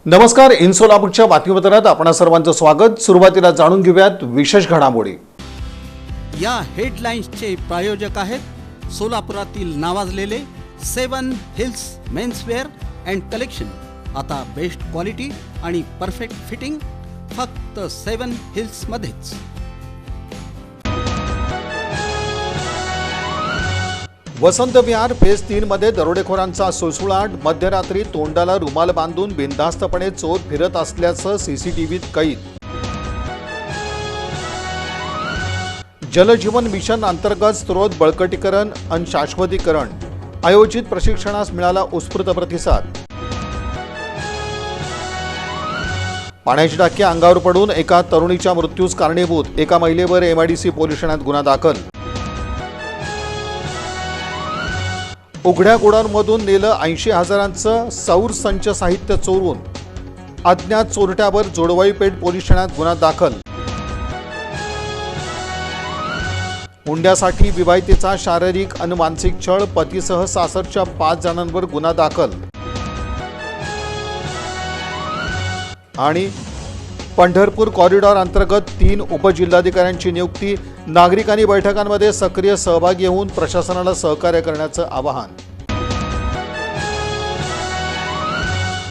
नमस्कार, इन सोलापूरच्या बातमीपत्रात आपणा सर्वांचं स्वागत। सुरुवातीला जाणून घेऊयात विशेष घडामोडी। या हेडलाईन्सचे प्रायोजक आहेत सोलापुरातील नावाजलेले 7 हिल्स मेन्सवेअर अँड कलेक्शन। आता बेस्ट क्वालिटी आणि परफेक्ट फिटिंग फक्त 7 हिल्स मध्येच। वसंत विहार फेज 3 मध्ये दरोडेखोरांचा सुळसुळाट। मध्यरात्री तोंडाला रुमाल बांधून बिनधास्तपणे चोर फिरत असल्याचं सीसीटीव्हीत कैद। जलजीवन मिशन अंतर्गत स्त्रोत बळकटीकरण आणि शाश्वतीकरण आयोजित प्रशिक्षणास मिळाला उत्स्फूर्त प्रतिसाद। पाण्याची टाकी अंगावर पडून एका तरुणीच्या मृत्यूस कारणीभूत, एका महिलेवर एमआयडीसी पोलीस ठाण्यात गुन्हा दाखल। उघड्या गोडाऊनमधून नेलं 80,000चं सौर संच साहित्य चोरून, अज्ञात चोरट्यावर जोडवाईपेठ पोलीस ठाण्यात गुन्हा दाखल। हुंड्यासाठी विवाहितेचा शारीरिक आणि मानसिक छळ, पतीसह सासरच्या 5 जणांवर गुन्हा दाखल। आणि पंढरपूर कॉरिडॉर अंतर्गत 3 उपजिल्हाधिकाऱ्यांची नियुक्ती। नागरिकांनी बैठकांमध्ये सक्रिय सहभागी होऊन प्रशासनाला सहकार्य करण्याचं आवाहन।